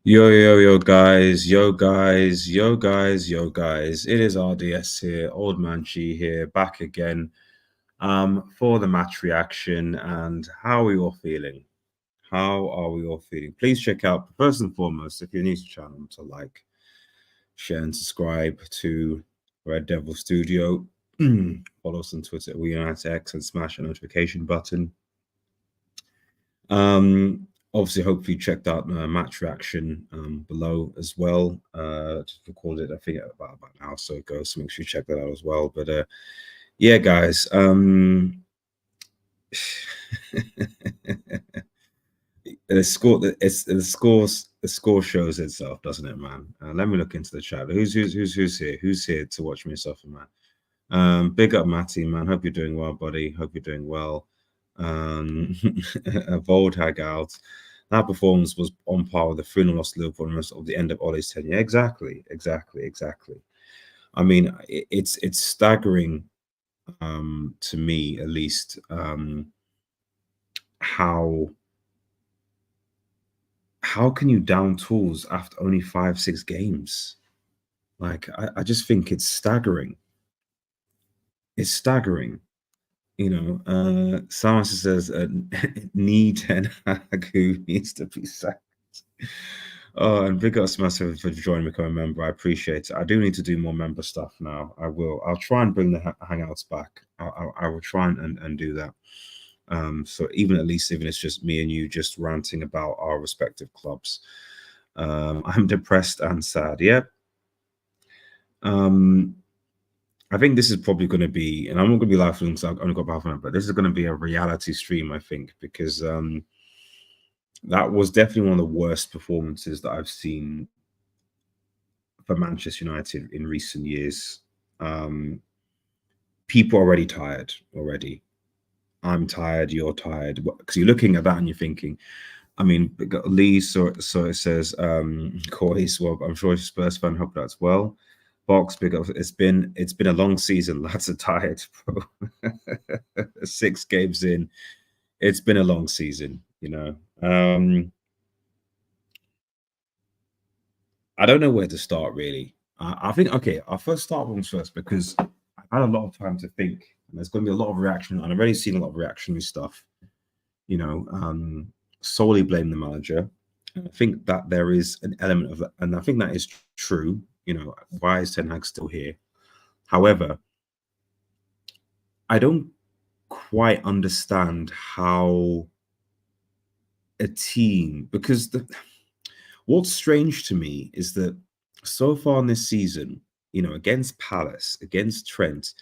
Yo, guys, yo, guys. It is RDS here, Old Man G here, back again for the match reaction. And how are we all feeling? How are we all feeling? Please check out, first and foremost, if you're new to the channel, to like, share, and subscribe to Red Devil Studio. Follow us on Twitter at WeUniteX and smash the notification button. Obviously, hopefully you checked out the match reaction below as well. Just recorded it, I think, about an hour or so ago, so make sure you check that out as well. But yeah, guys, the score shows itself, doesn't it, man? Let me look into the chat. Who's here? Who's here to watch me suffer, man? Big up, Matty, man. Hope you're doing well, buddy. Hope you're doing well. Vold hag out. That performance was on par with the 3-0 loss to Liverpool and of the end of Ole's tenure. Exactly. I mean, it's staggering, to me at least, how can you down tools after only 5-6 games? Like, I just think it's staggering. It's staggering. You know, someone says need Ten Hag who needs to be sacked. Oh, and big ups massive for joining, becoming a member. I appreciate it. I do need to do more member stuff now. I will. I'll try and bring the hangouts back. I will try and do that. So even at least even it's just me and you just ranting about our respective clubs. I'm depressed and sad. Yep. I think this is probably going to be, and I'm not going to be live because I've only got half an hour, but this is going to be a reality stream, I think, because that was definitely one of the worst performances that I've seen for Manchester United in recent years. People are already tired already. I'm tired, you're tired, because you're looking at that and you're thinking, I mean, Lee, so it says, Corey, well, I'm sure he's a Spurs fan, hope that's well. Box, big up. It's been a long season. Lads are tired, bro. 6 games in. It's been a long season, you know. I don't know where to start really. I think okay, I'll first start with first because I've had a lot of time to think. And there's going to be a lot of reaction, and I've already seen a lot of reactionary stuff. You know, solely blame the manager. I think that there is an element of that, and I think that is true. You know, why is Ten Hag still here? However, I don't quite understand how a team, because what's strange to me is that so far in this season, you know, against Palace, against Trent,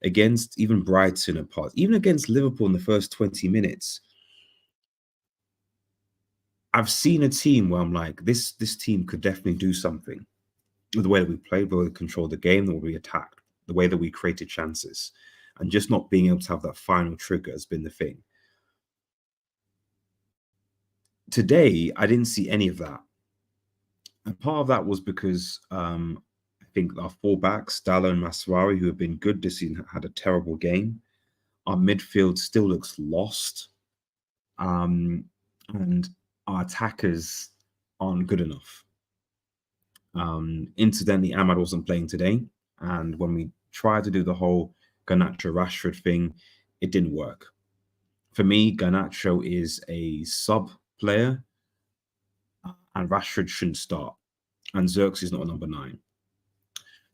against even Brighton apart, even against Liverpool in the first 20 minutes, I've seen a team where I'm like, this team could definitely do something with the way that we played, the way we controlled the game, the way we attacked, the way that we created chances, and just not being able to have that final trigger has been the thing. Today, I didn't see any of that. And part of that was because I think our fullbacks, Dallo and Maswari, who have been good this season, had a terrible game. Our midfield still looks lost. And our attackers aren't good enough. Incidentally, Ahmad wasn't playing today. And when we tried to do the whole Garnacho Rashford thing, it didn't work. For me, Garnacho is a sub player, and Rashford shouldn't start. And Xerxes is not a number 9.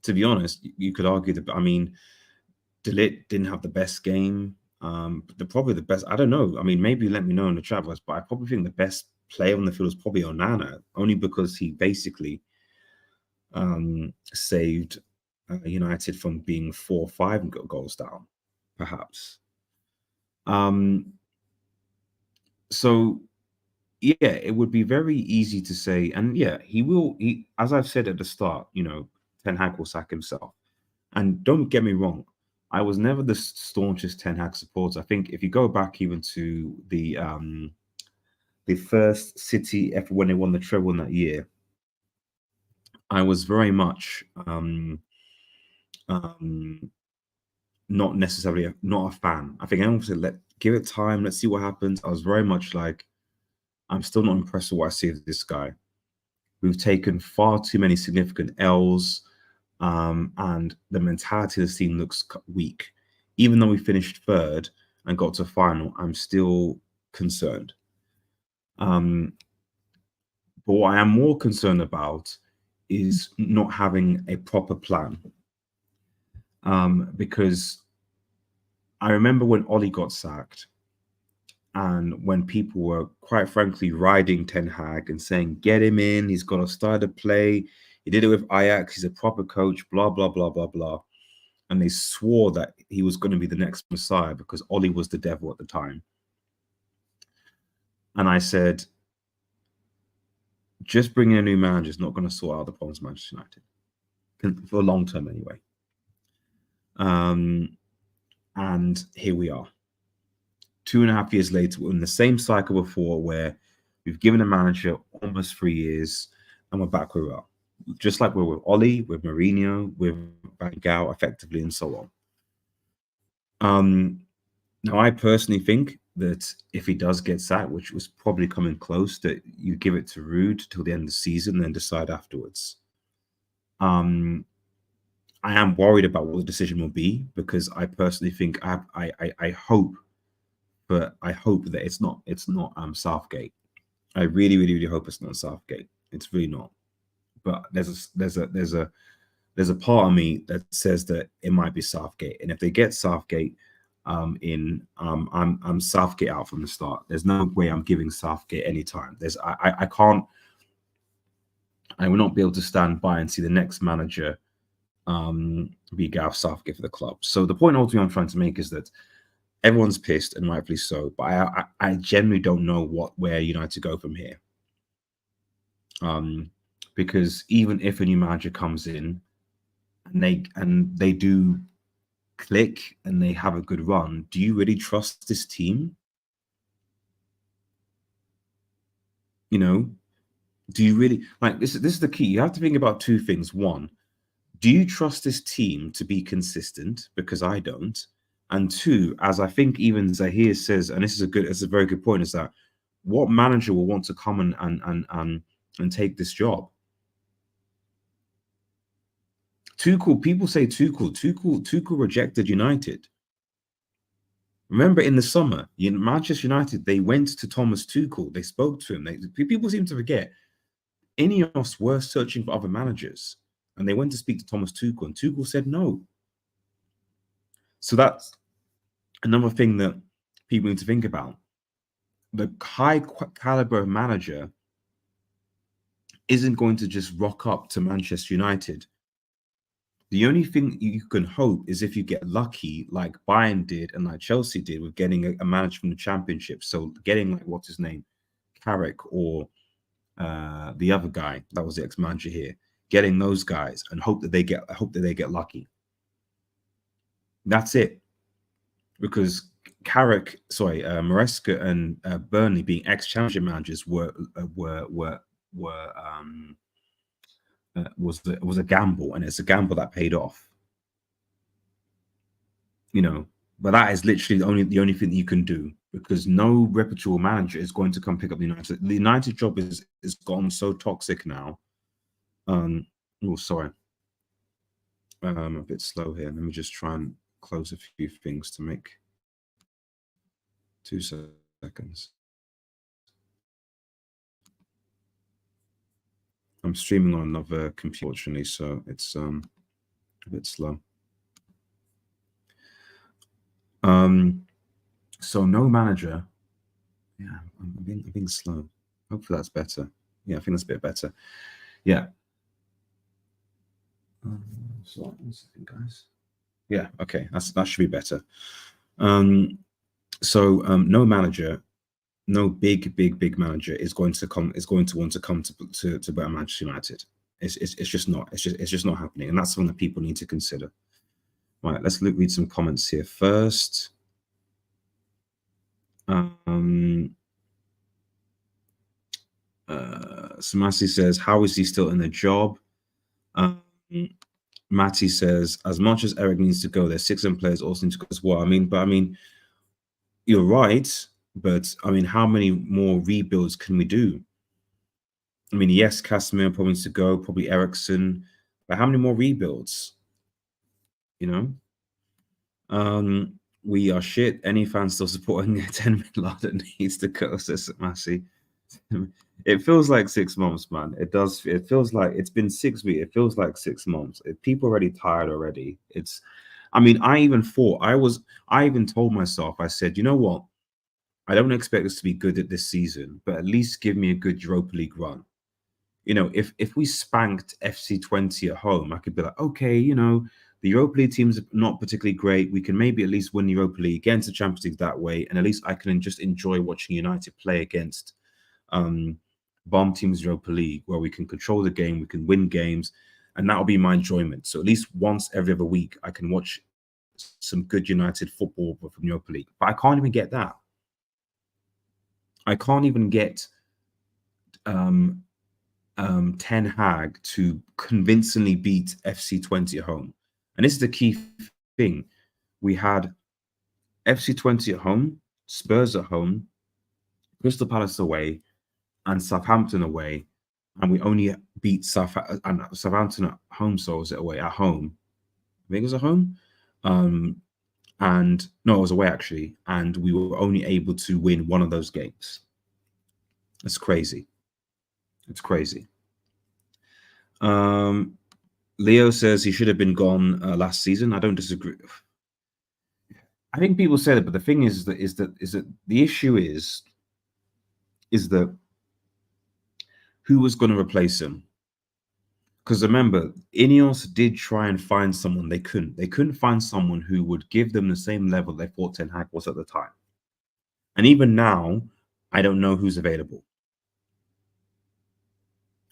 To be honest, you could argue that, I mean, De Ligt didn't have the best game. Probably the best, I don't know. I mean, maybe let me know in the chat, but I probably think the best player on the field is probably Onana, only because he basically saved United from being 4 or 5 goals down, perhaps. So yeah, it would be very easy to say, and yeah, he as I've said at the start, you know, Ten Hag will sack himself. And don't get me wrong, I was never the staunchest Ten Hag supporter. I think if you go back even to the first City effort when they won the treble in that year, I was very much not necessarily not a fan. I think everyone said, give it time, let's see what happens. I was very much like, I'm still not impressed with what I see of this guy. We've taken far too many significant L's, and the mentality of the team looks weak. Even though we finished third and got to final, I'm still concerned. But what I am more concerned about is not having a proper plan. Because I remember when Ollie got sacked, and when people were, quite frankly, riding Ten Hag and saying, get him in, he's got to start to play. He did it with Ajax, he's a proper coach, blah, blah, blah, blah, blah. And they swore that he was going to be the next Messiah because Ollie was the devil at the time. And I said, just bringing a new manager is not going to sort out the problems of Manchester United, for long term anyway. And here we are. 2.5 years later, we're in the same cycle before, where we've given a manager almost 3 years and we're back where we are. Just like we're with Ollie, with Mourinho, with Van Gaal, effectively, and so on. Now, I personally think that if he does get sacked, which was probably coming close, that you give it to Ruud till the end of the season and then decide afterwards. I am worried about what the decision will be, because I personally think I hope, but I hope that it's not Southgate. I really, really, really hope it's not Southgate. It's really not. But there's a part of me that says that it might be Southgate, and if they get Southgate I'm Southgate out from the start. There's no way I'm giving Southgate any time. I can't. I will not be able to stand by and see the next manager be Gareth Southgate for the club. So the point ultimately I'm trying to make is that everyone's pissed, and rightfully so. But I genuinely don't know where United go from here. Because even if a new manager comes in and they do click and they have a good run, do you really trust this team? You know, do you really, like, this is the key. You have to think about two things. One, do you trust this team to be consistent? Because I don't. And two, as I think even Zahir says, and it's a very good point, is that what manager will want to come and take this job? Tuchel, people say Tuchel rejected United. Remember, in the summer, Manchester United, they went to Thomas Tuchel. They spoke to him. People seem to forget. Ineos were searching for other managers, and they went to speak to Thomas Tuchel, and Tuchel said no. So that's another thing that people need to think about. The high caliber manager isn't going to just rock up to Manchester United. The only thing you can hope is if you get lucky, like Bayern did and like Chelsea did, with getting a manager from the Championship. So getting, like, what's his name, Carrick, or the other guy that was the ex-manager here, getting those guys and hope that they get lucky. That's it. Because Carrick, Maresca and Burnley, being ex-Championship managers, was a gamble, and it's a gamble that paid off. You know, but that is literally the only thing that you can do, because no reputable manager is going to come pick up the United. The United job is gone so toxic now. Oh, sorry. I'm a bit slow here. Let me just try and close a few things to make 2 seconds. I'm streaming on another computer, fortunately, so it's a bit slow. So no manager. Yeah, I'm being slow. Hopefully that's better. Yeah, I think that's a bit better. Yeah. So one second, guys. Yeah, okay, that should be better. So no manager, no big manager is going to want to come to Manchester United. It's just not. It's just not happening, and that's something that people need to consider. Right, let's read some comments here first. Samasi says, how is he still in the job? Matty says, as much as Erik needs to go, there's 6 players also need to go as well. I mean, you're right, but I mean, how many more rebuilds can we do? I mean, yes, Casemiro probably needs to go, probably Ericsson, but how many more rebuilds? You know, we are shit. Any fan still supporting 10 Laden needs to go, says Massey. It feels like 6 months, man. It does. It feels like it's been 6 weeks. It feels like 6 months. People already tired already. I mean, I even told myself, I said, you know what? I don't expect us to be good at this season, but at least give me a good Europa League run. You know, if we spanked FC20 at home, I could be like, okay, you know, the Europa League team's not particularly great. We can maybe at least win the Europa League against the Champions League that way, and at least I can just enjoy watching United play against bomb teams Europa League, where we can control the game, we can win games, and that'll be my enjoyment. So at least once every other week, I can watch some good United football from Europa League. But I can't even get that. I can't even get Ten Hag to convincingly beat FC20 at home. And this is the key thing. We had FC20 at home, Spurs at home, Crystal Palace away, and Southampton away. And we only beat Southampton at home, so was it away? At home. I think it was at home. And no, it was away actually. And we were only able to win one of those games. That's crazy. It's crazy. Leo says he should have been gone last season. I don't disagree. I think people say that, but the thing is that the issue is that who was going to replace him? Because remember, Ineos did try and find someone. They couldn't. They couldn't find someone who would give them the same level they thought Ten Hag was at the time. And even now, I don't know who's available.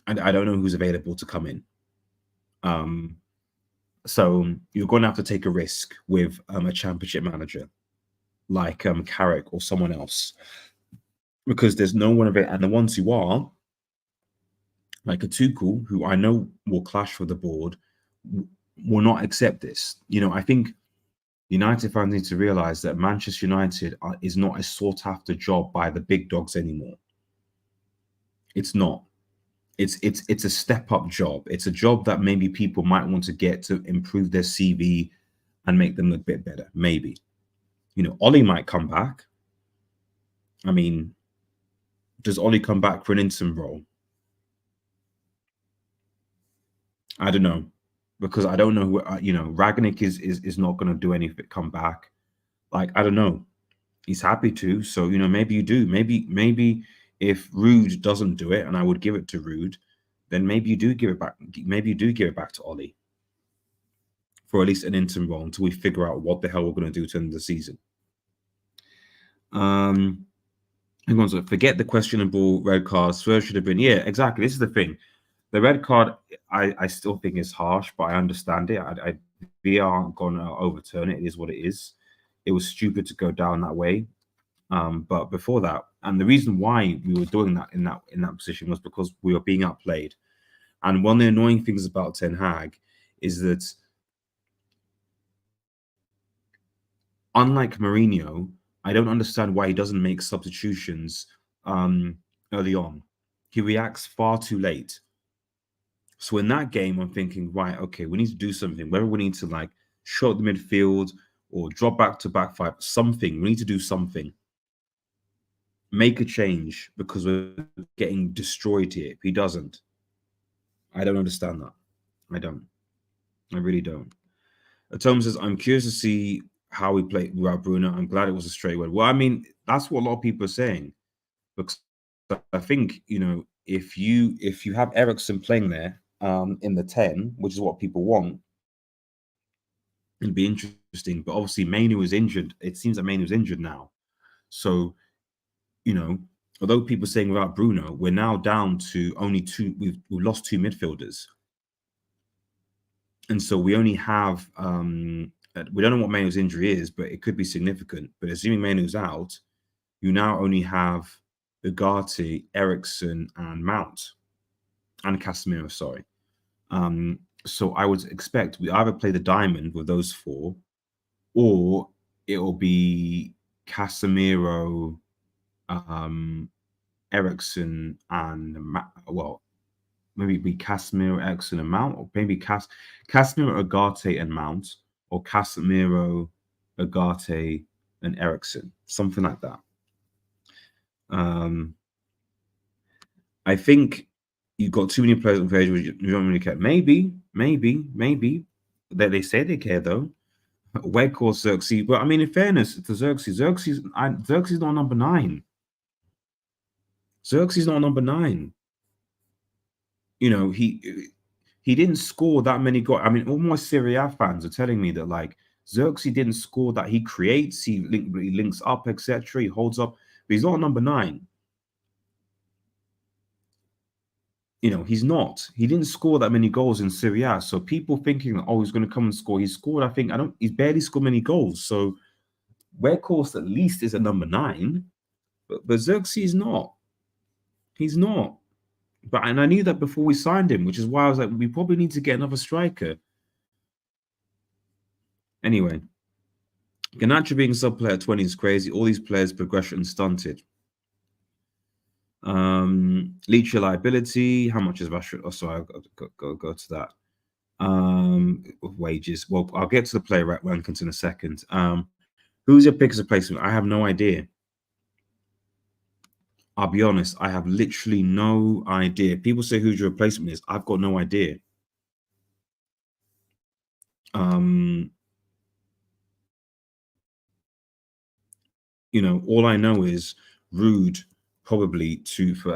I don't know who's available to come in. So you're going to have to take a risk with a championship manager like Carrick or someone else, because there's no one of it. And the ones who are, like a Tuchel, who I know will clash for the board, will not accept this. You know, I think United fans need to realize that Manchester United is not a sought after job by the big dogs anymore. It's not. It's a step up job. It's a job that maybe people might want to get to improve their CV and make them look a bit better. Maybe, you know, Ollie might come back. I mean, does Ollie come back for an interim role? I don't know, because I don't know who. You know, Ragnick is not going to do anything. Come back, like I don't know. He's happy to, so you know, maybe you do. Maybe if Rude doesn't do it, and I would give it to Rude, then maybe you do give it back. Maybe you do give it back to Ollie for at least an interim role until we figure out what the hell we're going to do to end the season. Hang on, so forget the questionable red cards. First should have been, yeah, exactly. This is the thing. The red card, I still think is harsh, but I understand it. VR aren't going to overturn it. It is what it is. It was stupid to go down that way. But before that, and the reason why we were doing that in that position was because we were being outplayed. And one of the annoying things about Ten Hag is that, unlike Mourinho, I don't understand why he doesn't make substitutions early on. He reacts far too late. So in that game, I'm thinking, right, okay, we need to do something. Whether we need to like short the midfield or drop back to back five, something. We need to do something. Make a change, because we're getting destroyed here. If he doesn't, I don't understand that. I don't. I really don't. Tom says, I'm curious to see how we play without Bruno. I'm glad it was a straight win. Well, I mean, that's what a lot of people are saying. Because I think, you know, if you have Ericsson playing there in the 10, which is what people want, it'd be interesting. But obviously, Mainu is injured. It seems that Mainu is injured now. So, you know, although people are saying without Bruno, we're now down to only two. We've lost two midfielders. And so we only have, we don't know what Mainu's injury is, but it could be significant. But assuming Mainu's out, you now only have Ugarte, Ericsson, and Mount, and Casemiro, sorry. So I would expect we either play the diamond with those four, or it will be Casemiro, Ericsson, and, well, maybe be Casemiro, Eriksen, and Mount, or maybe Casemiro, Ugarte, and Mount, or Casemiro, Ugarte, and Eriksen, something like that. I think you've got too many players on page you don't really care. Maybe that they say they care though. Weg or Xerxes, but I mean, in fairness to Xerxes, Xerxes not number 9. Xerxes not number 9. You know, he didn't score that many goals. I mean, all my Serie A fans are telling me that like Xerxes didn't score that. He creates, he links up, etc. He holds up, but he's not number 9. You know, he's not. He didn't score that many goals in Serie A. So people thinking, oh, he's going to come and score. He scored, I think, he's barely scored many goals. So Weghorst at least is a number 9, but Xerxes is not. He's not. And I knew that before we signed him, which is why I was like, we probably need to get another striker. Anyway, Garnacho being sub-player at 20 is crazy. All these players progression stunted. Leech reliability. How much is Rashford? Oh, sorry, I'll go to that. Wages. Well, I'll get to the player rankings in a second. Who's your pick as a replacement? I have no idea. I'll be honest, I have literally no idea. People say who's your replacement is. I've got no idea. You know, all I know is Rude probably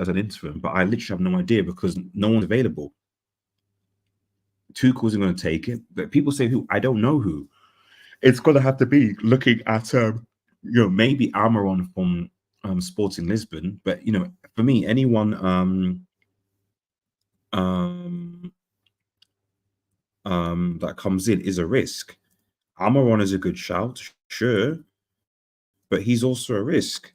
as an interim, but I literally have no idea because no one's available. Tuchel's going to take it, but people say who. I don't know who. It's going to have to be looking at maybe Almiron from Sporting Lisbon, but you know, for me, anyone that comes in is a risk. Almiron is a good shout, sure, but he's also a risk.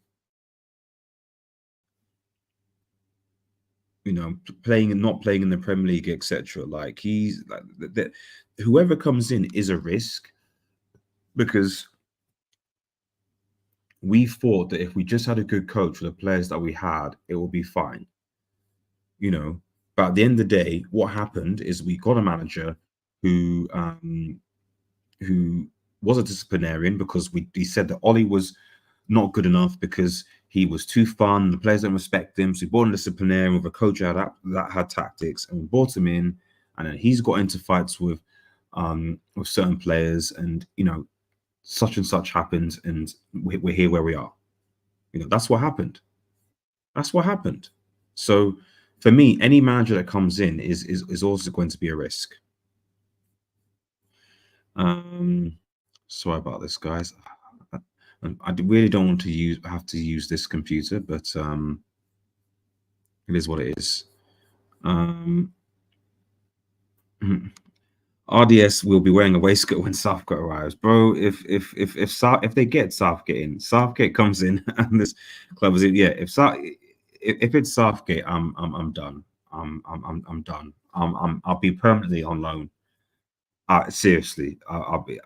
You know, playing and not playing in the Premier League, etc. Like he's like whoever comes in is a risk because we thought that if we just had a good coach with the players that we had, it would be fine. You know, but at the end of the day, what happened is we got a manager who was a disciplinarian because he said that Ollie was not good enough because he was too fun. The players don't respect him. So he brought a disciplinarian with a coach that had tactics, and we brought him in, and then he's got into fights with certain players, and you know, such and such happened, and we're here where we are. You know, that's what happened. That's what happened. So for me, any manager that comes in is also going to be a risk. Sorry about this, guys. I really don't want to have to use this computer, but it is what it is. RDS will be wearing a waistcoat when Southgate arrives, bro. If they get Southgate in, Southgate comes in, and this club is in. Yeah, if it's Southgate, I'm done. I'm done. I'll be permanently on loan. Seriously, I'll be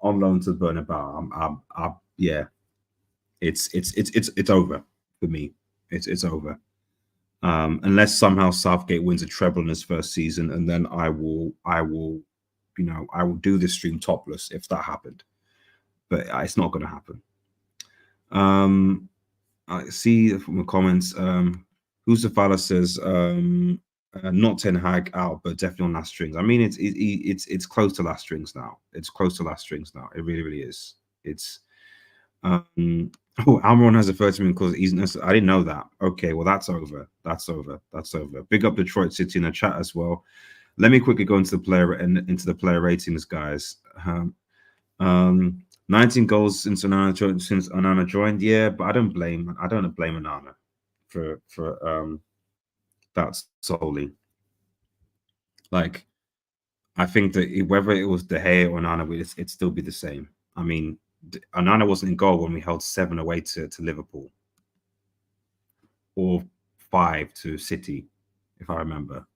on loan to Bernabeu. Yeah, it's over for me. It's over. Unless somehow Southgate wins a treble in his first season, and then I will, I will do this stream topless if that happened. But it's not going to happen. I see from the comments. Who's the fella says not Ten Hag out, but definitely on last strings. I mean, it's close to last strings now. It's close to last strings now. It really, really is. It's Almiron has a 30 minute clause. I didn't know that. Okay, well that's over. That's over. That's over. Big up Detroit City in the chat as well. Let me quickly go into the player ratings, guys. 19 goals since Onana joined. Yeah, but I don't blame Onana for that solely. Like, I think that whether it was De Gea or Onana, it'd still be the same. I mean, Onana wasn't in goal when we held 7 away to Liverpool, or 5 to City, if I remember.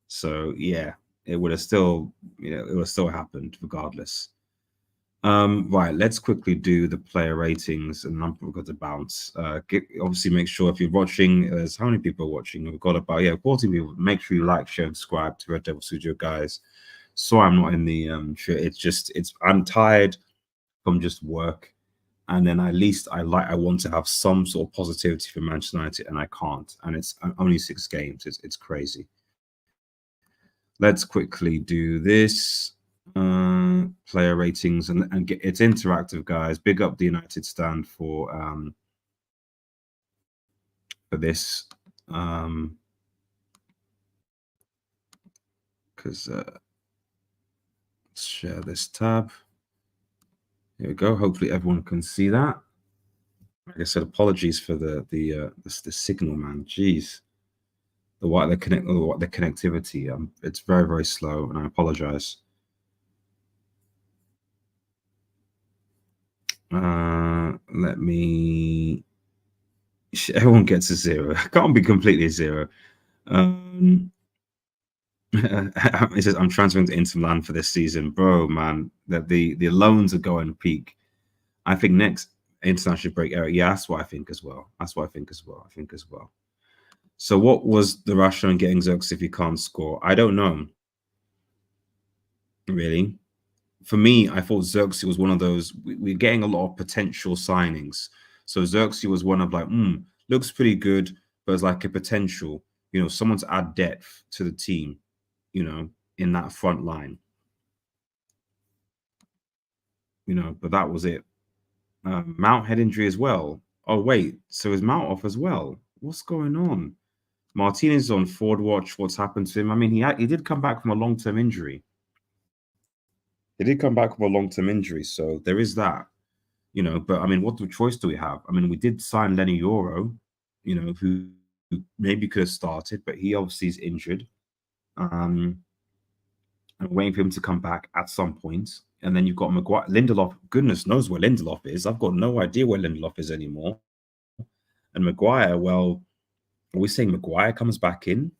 So yeah, it would have still, it would have still happened regardless. Right, let's quickly do the player ratings, and I'm got to bounce. Obviously, make sure if you're watching, there's how many people are watching? We've got about 40 people. Make sure you like, share, and subscribe to Red Devil Studio, guys. So I'm not in the shirt. I'm tired from just work, and then at least I want to have some sort of positivity for Manchester United, and I can't. And it's only 6 games. It's crazy. Let's quickly do this. Player ratings and get it's interactive, guys. Big up the United stand for this. Because let's share this tab. Here we go. Hopefully everyone can see that. Like I said, apologies for the signal, man. Jeez, the connectivity. It's very, very slow, and I apologize. Let me. Everyone gets a 0. I can't be completely 0. It says I'm transferring to Inter Milan for this season, bro. Man, that the loans are going peak. I think next international break, Erik. Yeah, that's what I think as well. I think as well. So, what was the rationale in getting Xerxes if he can't score? I don't know. Really, for me, I thought Xerxes was one of those. We're getting a lot of potential signings. So Xerxes was one of like, looks pretty good, but it's like a potential. Someone to add depth to the team. In that front line. But that was it. Mount head injury as well. Oh wait, so is Mount off as well? What's going on? Martinez on forward watch. What's happened to him? I mean, he did come back from a long-term injury. So there is that. But I mean, what choice do we have? I mean, we did sign Lenny Euro, who maybe could have started, but he obviously is injured. And waiting for him to come back at some point. And then you've got Maguire. Lindelof, goodness knows where Lindelof is. I've got no idea where Lindelof is anymore. And Maguire, well, are we saying Maguire comes back in?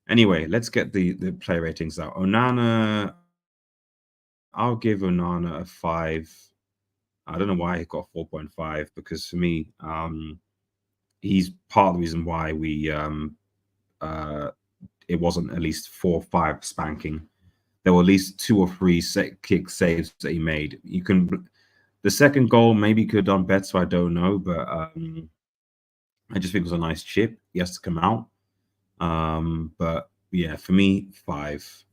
Anyway, let's get the player ratings out. Onana, I'll give Onana a 5. I don't know why he got 4.5 because for me, he's part of the reason why we it wasn't at least 4 or 5 spanking. There were at least 2 or 3 kick saves that he made. The second goal maybe could have done better. I don't know, but I just think it was a nice chip. He has to come out. But yeah, for me, 5.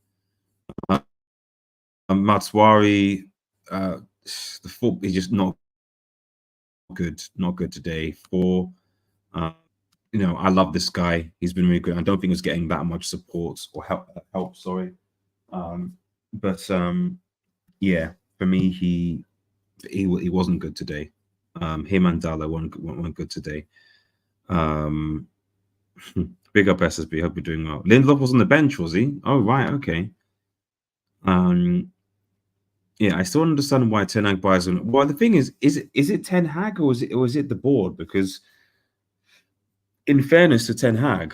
Matswari, the foot is just not good. Not good today. 4. I love this guy. He's been really good. I don't think he's getting that much support or help. Sorry. But yeah, for me, he wasn't good today. Him and Dalla weren't good today. Big up SSB. Hope you're doing well. Lindelof was on the bench, was he? Oh right, okay. Yeah, I still don't understand why Ten Hag buys him. Well, the thing is it Ten Hag or is it the board? Because in fairness to Ten Hag,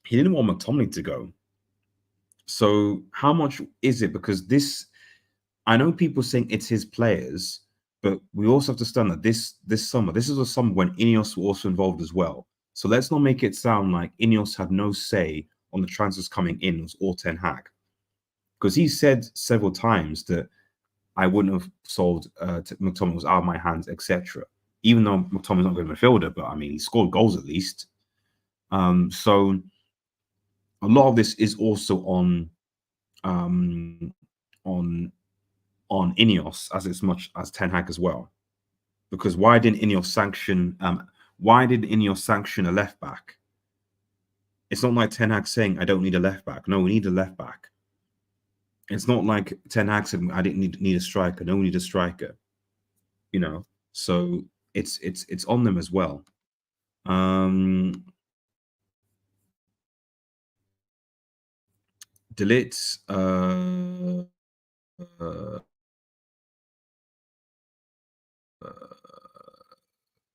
he didn't want McTominay to go. So how much is it? Because I know people saying it's his players, but we also have to understand that this summer, this is a summer when Ineos were also involved as well. So let's not make it sound like Ineos had no say on the transfers coming in. It was all Ten Hag. Because he said several times that I wouldn't have sold McTominay was out of my hands, etc. Even though McTominay's not a good midfielder, but I mean, he scored goals at least. So a lot of this is also on Ineos as much as Ten Hag as well. Because why didn't Ineos sanction a left back? It's not like Ten Hag saying I don't need a left back. No, we need a left back. It's not like Ten Hag said I didn't need a striker. No, we need a striker. So it's on them as well. Delete.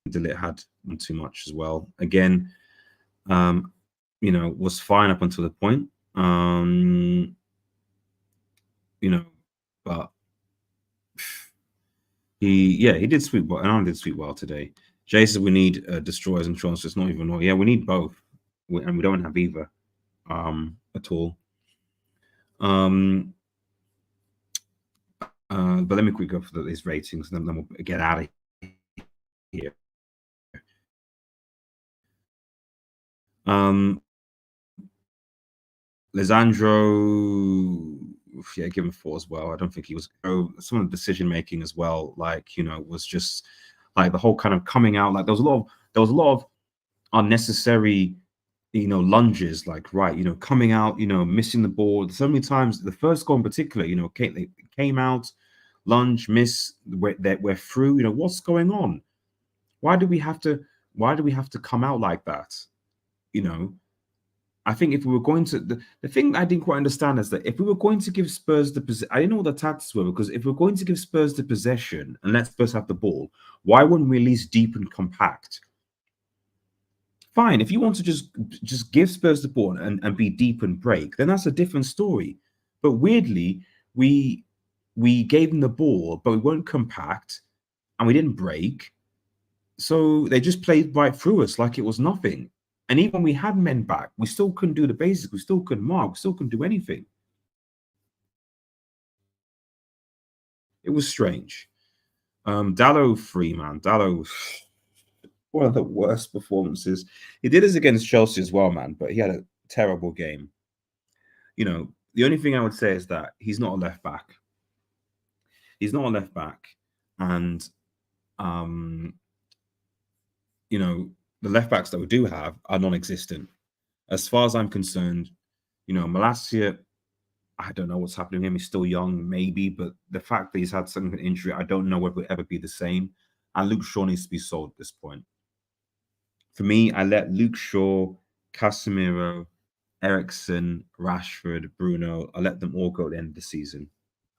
Delete had too much as well. Again, was fine up until the point. But He did sweep well, and I did sweep well today. Jay said we need destroyers and transfers. It's not even yeah, we need both, and we don't have either at all. But let me quickly go for these ratings, and then we'll get out of here. Lisandro, yeah, give him 4 as well. I don't think he was. Some of the decision making as well, like was just like the whole kind of coming out. Like there was a lot of unnecessary, lunges. Like coming out, missing the ball. So many times, the first goal in particular, they came out, lunge, miss. We're through. What's going on? Why do we have to? Why do we have to come out like that? I think if we were going to, the thing I didn't quite understand is that if we were going to give Spurs the possession, I didn't know what the tactics were, because if we're going to give Spurs the possession and let Spurs have the ball, why wouldn't we at least deep and compact? Fine, if you want to just give Spurs the ball and be deep and break, then that's a different story. But weirdly, we gave them the ball, but we weren't compact and we didn't break. So they just played right through us like it was nothing. And even when we had men back, we still couldn't do the basics. We still couldn't mark. We still couldn't do anything. It was strange. Dallo free, man. Dallo, one of the worst performances. He did this against Chelsea as well, man, but he had a terrible game. The only thing I would say is that he's not a left back. He's not a left back. And the left backs that we do have are non-existent. As far as I'm concerned, Malacia, I don't know what's happening to him. He's still young, maybe, but the fact that he's had some injury, I don't know whether it will ever be the same. And Luke Shaw needs to be sold at this point. For me, I let Luke Shaw, Casemiro, Eriksen, Rashford, Bruno, I let them all go at the end of the season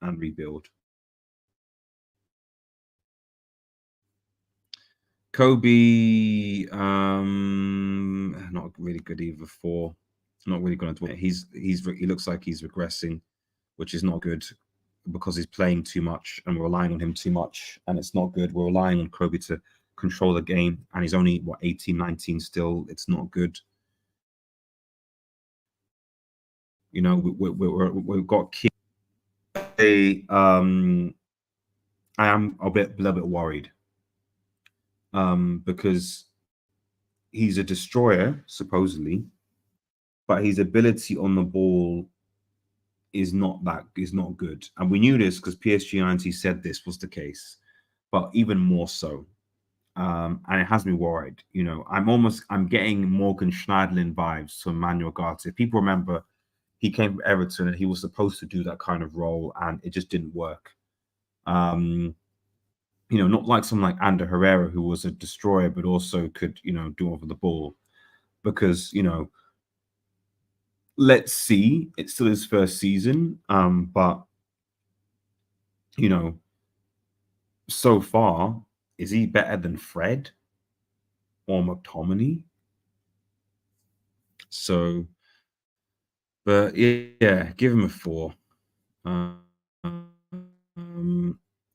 and rebuild. Kobe, not really good either. 4, not really going to. He looks like he's regressing, which is not good because he's playing too much and we're relying on him too much, and it's not good. We're relying on Kobe to control the game, and he's only 18, 19 still. It's not good. We've got kids. I am a little bit worried. Because he's a destroyer, supposedly, but his ability on the ball is not good. And we knew this because PSG 90 said this was the case, but even more so. And it has me worried. I'm getting Morgan Schneiderlin vibes to Emmanuel Ugarte. If people remember, he came from Everton and he was supposed to do that kind of role, and it just didn't work. Not like someone like Ander Herrera, who was a destroyer, but also could, do over the ball. Because, let's see, it's still his first season. But, so far, is he better than Fred or McTominay? So, but yeah, give him a 4.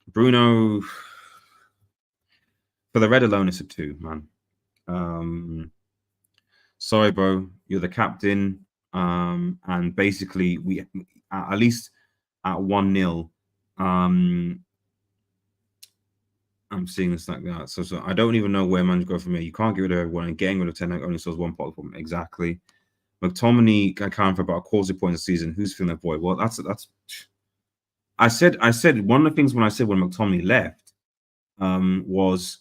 Bruno, for the red alone, it's a 2, man. Sorry, bro, you're the captain. And basically, we at least at 1-0. I'm seeing this like that. So I don't even know where man to go from here. You can't get rid of everyone, and getting rid of 10 only solves one problem. Exactly. McTominay can for about a quarter point a season. Who's feeling that void? Well, that's. I said one of the things when McTominay left, was,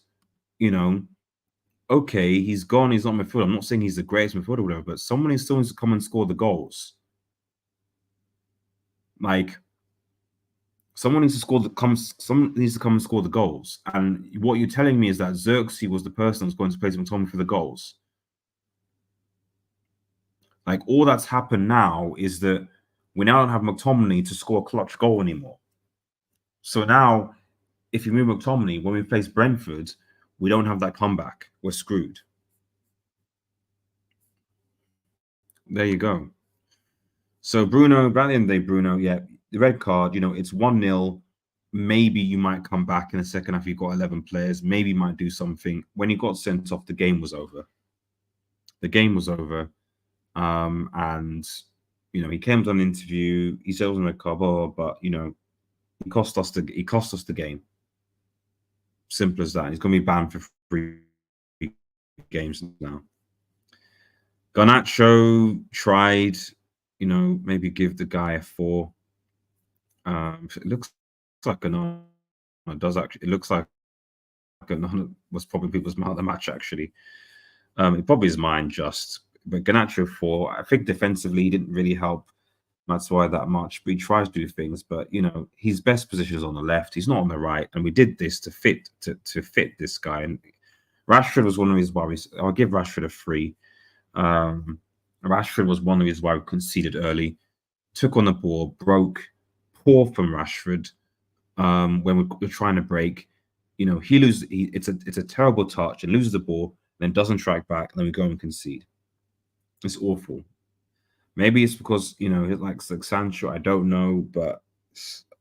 okay, he's gone. He's not midfielder. I'm not saying he's the greatest midfielder or whatever, but someone still needs to come and score the goals. Like, someone needs to someone needs to come and score the goals. And what you're telling me is that Xerxes was the person that's going to place McTominay for the goals. Like, all that's happened now is that we now don't have McTominay to score a clutch goal anymore. So now, if you move McTominay, when we face Brentford, we don't have that comeback. We're screwed. There you go. So Bruno, by the end of the day, Bruno, yeah, the red card, it's 1-0. maybe you might come back in the second half. You've got 11 players. Maybe you might do something. When he got sent off, the game was over. The game was over. And, you know, he came to an interview. He said it wasn't a cover, but, you know, he cost us the game. Simple as that. He's going to be banned for 3 games now. Garnacho tried, you know, maybe give the guy a 4. It looks like Garnacho does actually. It looks like Garnacho was probably people's man of the match actually. It probably is mine just, but Garnacho 4. I think defensively he didn't really help Matsuai that much, but he tries to do things. But you know, his best position is on the left. He's not on the right, and we did this to fit this guy. And Rashford was one of his worries. I'll give Rashford a 3. Rashford was one of his why we conceded early. Took on the ball, broke. Poor from Rashford. When we're trying to break, you know, it's a terrible touch and loses the ball, then doesn't track back, and then we go and concede. It's awful. Maybe it's because, you know, like Sancho, I don't know, but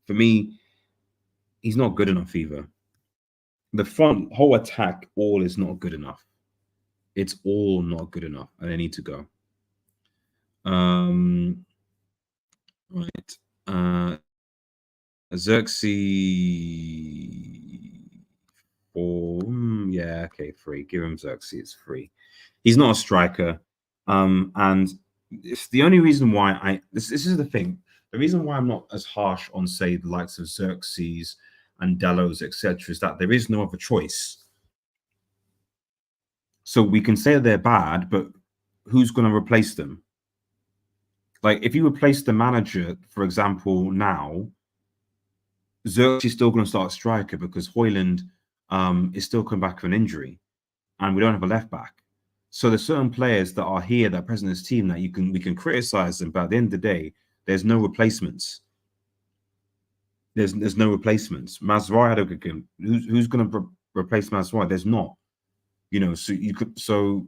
for me, he's not good enough either. The front whole attack all is not good enough. It's all not good enough, and they need to go. Right. Xerxes 4. Yeah, okay, 3. Give him Xerxes 3. He's not a striker. And it's the only reason why this is the thing. The reason why I'm not as harsh on, say, the likes of Xerxes and Delos, etc., is that there is no other choice. So we can say they're bad, but who's going to replace them? Like, if you replace the manager, for example, now, Xerxes is still going to start a striker because Højlund is still coming back from an injury, and we don't have a left back. So there's certain players that are here that are present in this team that we can criticize them, but at the end of the day, there's no replacements. There's no replacements. Mazraoui had a good game. Who's going to replace Mazraoui? There's not. You know, so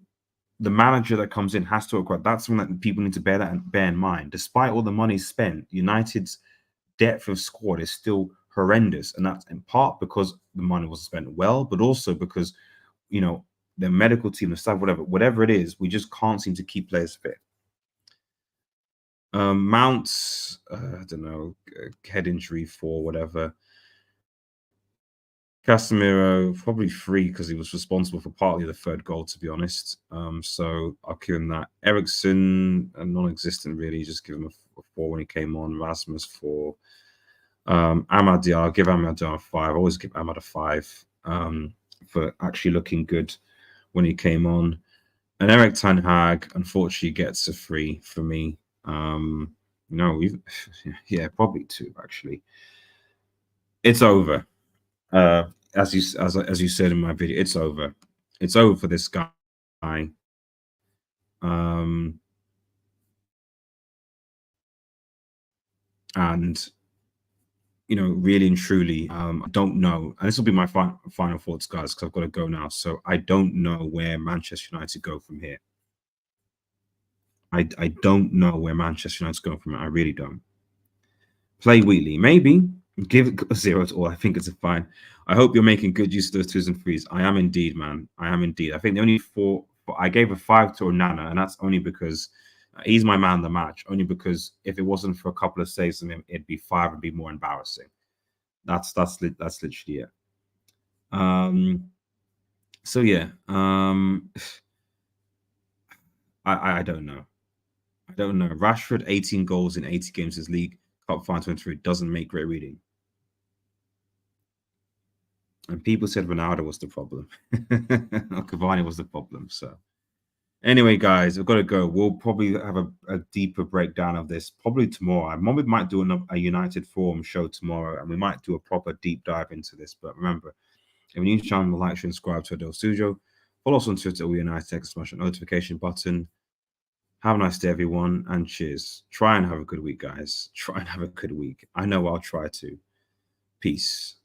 the manager that comes in has to acquire. That's something that people need to bear in mind. Despite all the money spent, United's depth of squad is still horrendous, and that's in part because the money was spent well, but also because, you know, the medical team, the staff, whatever it is, we just can't seem to keep players fit. Mounts, I don't know, head injury 4, whatever. Casemiro, probably 3 because he was responsible for partly the 3rd goal, to be honest. So I'll give him that. Eriksen, non-existent really, just give him a 4 when he came on. Rasmus 4. Amad Diallo, I'll give Amad Diallo a 5. I always give Amad a 5 for actually looking good when he came on. And Erik ten Hag, unfortunately, gets a 3 for me. No, yeah, probably 2 actually. It's over. As you said in my video, it's over. It's over for this guy. And you know, really and truly, I don't know. And this will be my final thoughts, guys, because I've got to go now. So I don't know where Manchester United go from here. I don't know where Manchester United's going from here. I really don't. Play Wheatley, maybe. Give it a 0 to all. I think it's a fine. I hope you're making good use of those 2s and 3s. I am indeed, man. I am indeed. I think the only 4, I gave a 5 to Onana, and that's only because he's my man of the match. Only because if it wasn't for a couple of saves from him, it'd be 5 and be more embarrassing. That's literally it. So yeah. I don't know. I don't know. Rashford, 18 goals in 80 games as league cup final 23 doesn't make great reading. And people said Ronaldo was the problem. Cavani was the problem. So anyway, guys, we've got to go. We'll probably have a deeper breakdown of this probably tomorrow. I probably might do a United Forum show tomorrow, and we might do a proper deep dive into this. But remember, if you're new to the channel, like, share, and subscribe to Adele Studio. Follow us on Twitter, we United, smash the notification button. Have a nice day, everyone, and cheers. Try and have a good week, guys. Try and have a good week. I know I'll try to. Peace.